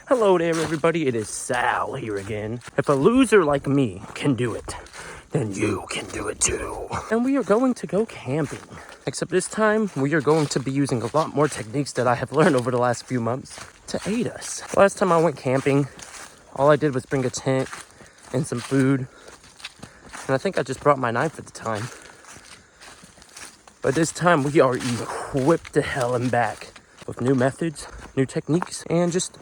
Hello there, everybody. It is Sal here again. If a loser like me can do it, then you can do it too. And we are going to go camping. Except this time, we are going to be using a lot more techniques that I have learned over the last few months to aid us. Last time I went camping, all I did was bring a tent and some food. And I think I just brought my knife at the time. But this time, we are equipped to hell and back with new methods, new techniques, and just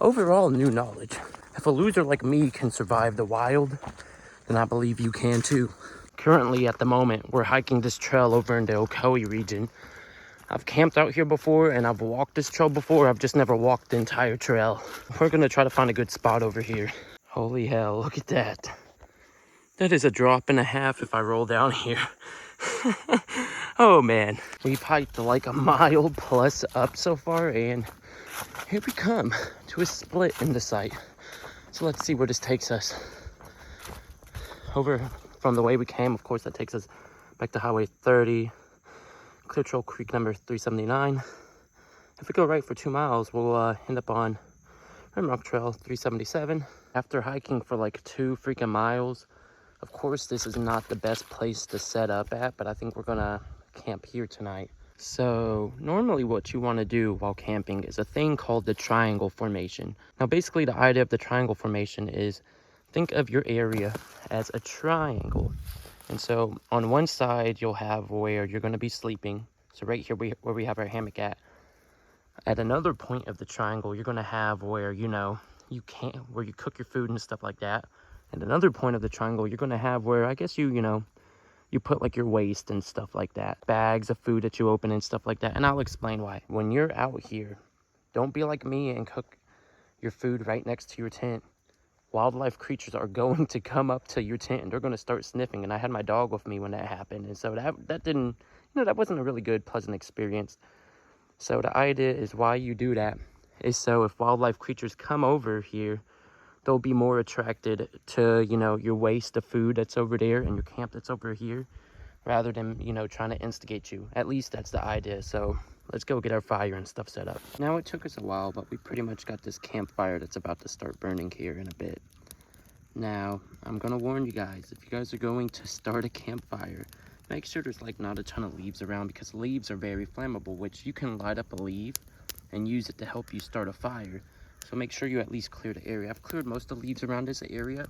overall new knowledge. If a loser like me can survive the wild, then I believe you can too. Currently, at the moment, we're hiking this trail over in the Ocoee region. I've camped out here before and I've walked this trail before. I've just never walked the entire trail. We're gonna try to find a good spot over here. Holy hell, look at that. That is a drop and a half if I roll down here. Oh man, we've hiked like a mile plus up so far, and here we come to a split in the site. So let's see where this takes us. Over from the way we came, of course, that takes us back to Highway 30, Clear Trail Creek number 379. If we go right for 2 miles, we'll end up on Hammock Trail 377. After hiking for like 2 freaking miles, of course, this is not the best place to set up at, but I think we're gonna camp here tonight. So normally what you want to do while camping is a thing called the triangle formation. Now basically the idea of the triangle formation is think of your area as a triangle. And so on one side you'll have where you're going to be sleeping. So right here where we have our hammock at another point of the triangle you're going to have where where you cook your food and stuff like that. And another point of the triangle you're going to have where I guess you put like your waste and stuff like that. Bags of food that you open and stuff like that. And I'll explain why. When you're out here, don't be like me and cook your food right next to your tent. Wildlife creatures are going to come up to your tent and they're going to start sniffing. And I had my dog with me when that happened. And so that wasn't a really good, pleasant experience. So the idea is why you do that is so if wildlife creatures come over here, they'll be more attracted to, your waste of food that's over there and your camp that's over here, rather than, trying to instigate you. At least that's the idea. So let's go get our fire and stuff set up. Now it took us a while, but we pretty much got this campfire that's about to start burning here in a bit. Now, I'm gonna warn you guys, if you guys are going to start a campfire, make sure there's like not a ton of leaves around, because leaves are very flammable, which you can light up a leaf and use it to help you start a fire. So make sure you at least clear the area. I've cleared most of the leaves around this area.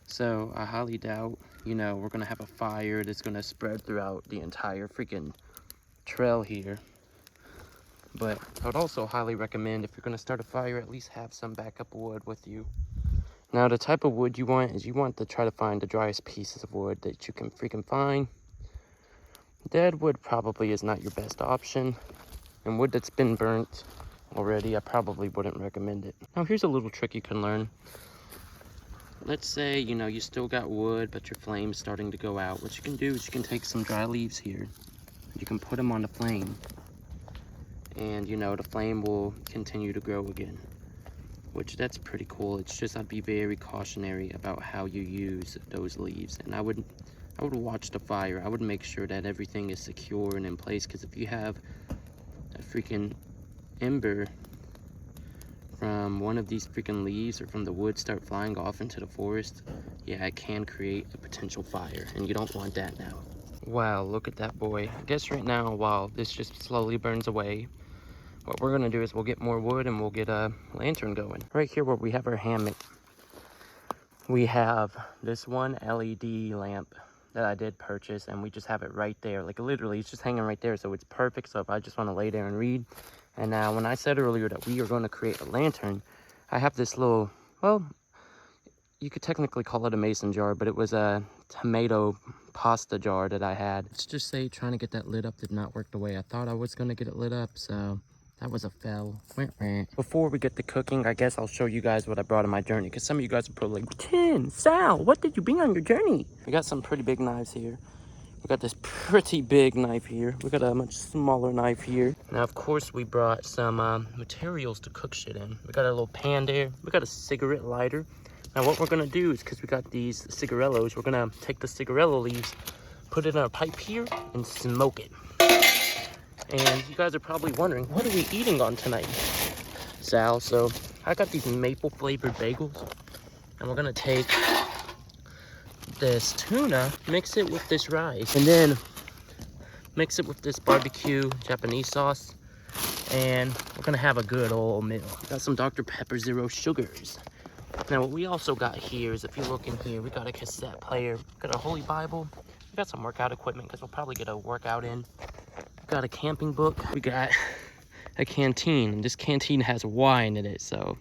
So I highly doubt, we're going to have a fire that's going to spread throughout the entire freaking trail here. But I would also highly recommend if you're going to start a fire, at least have some backup wood with you. Now the type of wood you want is you want to try to find the driest pieces of wood that you can freaking find. Dead wood probably is not your best option. And wood that's been burnt already, I probably wouldn't recommend it. Now here's a little trick you can learn. Let's say, you still got wood, but your flame's starting to go out. What you can do is you can take some dry leaves here. You can put them on the flame. And, the flame will continue to grow again. Which, that's pretty cool. It's just, I'd be very cautionary about how you use those leaves. And I would watch the fire. I would make sure that everything is secure and in place. Because if you have a freaking ember from one of these freaking leaves or from the wood start flying off into the forest, yeah, it can create a potential fire, and you don't want that now. Wow, look at that boy. I guess right now, while this just slowly burns away, what we're gonna do is we'll get more wood and we'll get a lantern going. Right here where we have our hammock, we have this one LED lamp that I did purchase, and we just have it right there. Like literally, it's just hanging right there, so it's perfect. So if I just want to lay there and read. And now when I said earlier that we are going to create a lantern, I have this little, well, you could technically call it a mason jar, but it was a tomato pasta jar that I had. Let's just say trying to get that lit up did not work the way I thought I was going to get it lit up, so that was a fail. Before we get to cooking, I guess I'll show you guys what I brought on my journey, because some of you guys are probably like, Tim, Sal, what did you bring on your journey? We got some pretty big knives here. We got this pretty big knife here. We got a much smaller knife here. Now, of course, we brought some materials to cook shit in. We got a little pan there. We got a cigarette lighter. Now, what we're gonna do is, because we got these cigarellos, we're gonna take the cigarello leaves, put it in a pipe here, and smoke it. And you guys are probably wondering, what are we eating on tonight? Sal. So I got these maple flavored bagels, and we're gonna take this tuna, mix it with this rice, and then mix it with this barbecue Japanese sauce, and we're gonna have a good old meal. Got some Dr. Pepper Zero Sugars. Now what we also got here is, if you look in here, we got a cassette player, got a Holy Bible, we got some workout equipment because we'll probably get a workout in. We got a camping book, we got a canteen. This canteen has wine in it, so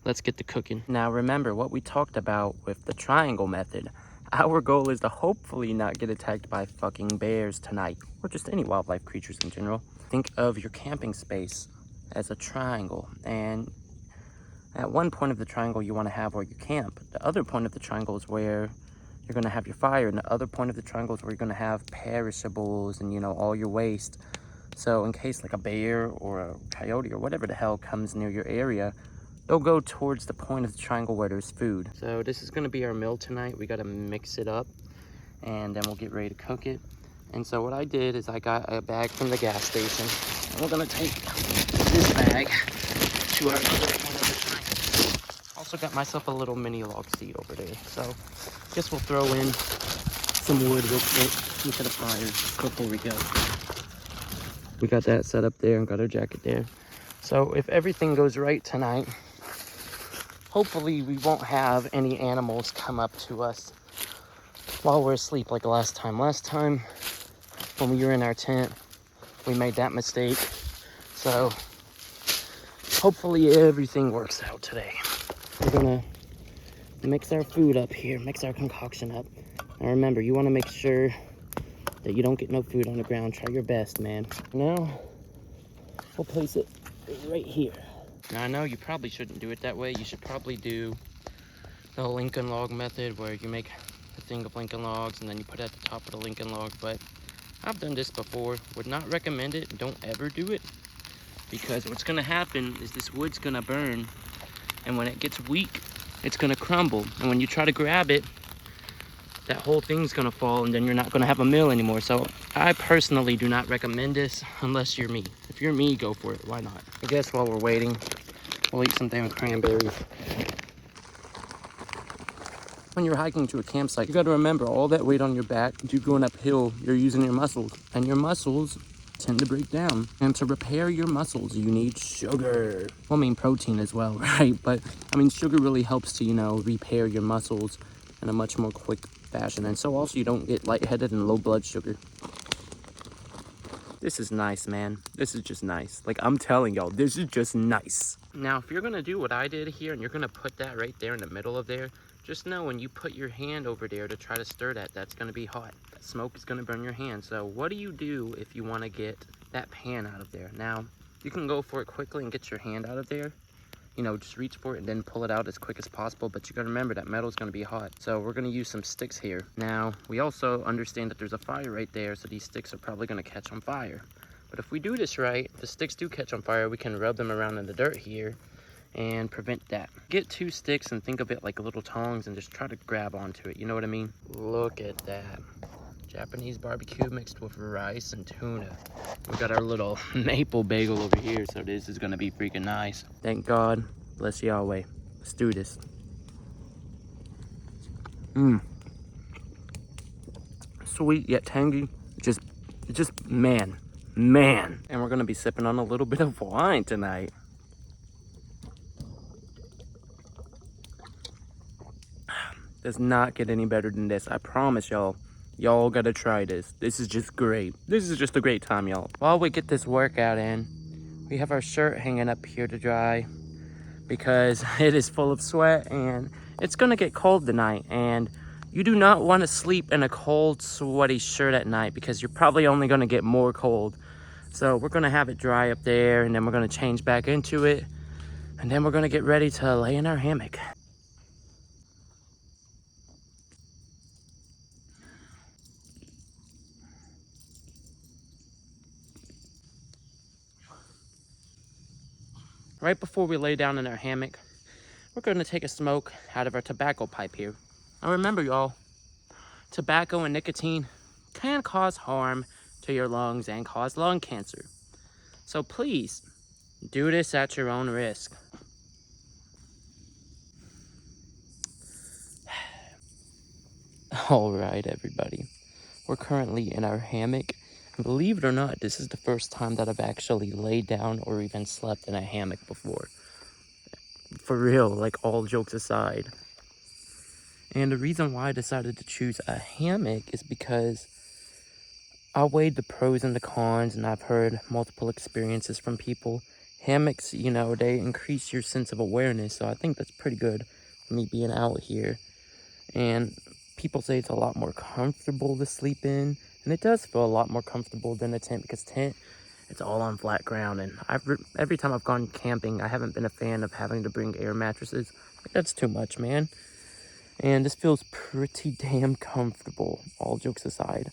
let's get to cooking. Now remember what we talked about with the triangle method. Our goal is to hopefully not get attacked by fucking bears tonight, or just any wildlife creatures in general. Think of your camping space as a triangle, and at one point of the triangle you want to have where you camp. The other point of the triangle is where you're going to have your fire, and the other point of the triangle is where you're going to have perishables and, you know, all your waste. So in case like a bear or a coyote or whatever the hell comes near your area, they'll go towards the point of the triangle where there's food. So this is gonna be our meal tonight. We gotta mix it up, and then we'll get ready to cook it. And so what I did is I got a bag from the gas station, and we're gonna take this bag to our other point of the triangle. Also got myself a little mini log seat over there. So I guess we'll throw in some wood real quick into the fire before we go. We got that set up there and got our jacket there. So if everything goes right tonight, hopefully we won't have any animals come up to us while we're asleep like last time. Last time when we were in our tent, we made that mistake. So hopefully everything works out today. We're gonna mix our food up here, mix our concoction up. And remember, you wanna make sure that you don't get no food on the ground. Try your best, man. Now, we'll place it right here. Now I know you probably shouldn't do it that way. You should probably do the Lincoln log method, where you make a thing of Lincoln logs and then you put it at the top of the Lincoln log, but I've done this before. Would not recommend it. Don't ever do it, because what's gonna happen is this wood's gonna burn, and when it gets weak, it's gonna crumble, and when you try to grab it, that whole thing's gonna fall, and then you're not gonna have a meal anymore. So I personally do not recommend this unless you're me. If you're me, go for it. Why not? I guess while we're waiting, we'll eat something with cranberries. When you're hiking to a campsite, you gotta remember, all that weight on your back, you're going uphill, you're using your muscles, and your muscles tend to break down. And to repair your muscles, you need sugar. Well, I mean protein as well, right? But I mean, sugar really helps to, you know, repair your muscles in a much more quick fashion, and so also you don't get lightheaded and low blood sugar. This is nice, man. This is just nice. Like, I'm telling y'all, this is just nice. Now, if you're gonna do what I did here and you're gonna put that right there in the middle of there, just know when you put your hand over there to try to stir that, that's gonna be hot. That smoke is gonna burn your hand. So what do you do if you wanna get that pan out of there? Now, you can go for it quickly and get your hand out of there. You know, just reach for it and then pull it out as quick as possible. But you gotta remember that metal is gonna be hot. So we're gonna use some sticks here. Now, we also understand that there's a fire right there, so these sticks are probably gonna catch on fire. But if we do this right, if the sticks do catch on fire, we can rub them around in the dirt here and prevent that. Get 2 sticks and think of it like little tongs and just try to grab onto it. You know what I mean? Look at that. Japanese barbecue mixed with rice and tuna. We got our little maple bagel over here, so this is gonna be freaking nice. Thank God, bless Yahweh. Let's do this. Sweet yet tangy, just man. And we're gonna be sipping on a little bit of wine tonight. Does not get any better than this, I promise y'all. Y'all gotta try this. This is just great. This is just a great time, y'all. While we get this workout in, we have our shirt hanging up here to dry because it is full of sweat and it's gonna get cold tonight. And you do not want to sleep in a cold, sweaty shirt at night because you're probably only gonna get more cold. So we're gonna have it dry up there, and then we're gonna change back into it, and then we're gonna get ready to lay in our hammock. Right before we lay down in our hammock, we're going to take a smoke out of our tobacco pipe here. Now remember, y'all, tobacco and nicotine can cause harm to your lungs and cause lung cancer. So please, do this at your own risk. Alright, everybody. We're currently in our hammock. And believe it or not, this is the first time that I've actually laid down or even slept in a hammock before. For real, like all jokes aside. And the reason why I decided to choose a hammock is because I weighed the pros and the cons, and I've heard multiple experiences from people. Hammocks, you know, they increase your sense of awareness, so I think that's pretty good for me being out here. And people say it's a lot more comfortable to sleep in, and it does feel a lot more comfortable than a tent, because tent, it's all on flat ground, and every time I've gone camping, I haven't been a fan of having to bring air mattresses. That's too much, man. And this feels pretty damn comfortable, all jokes aside.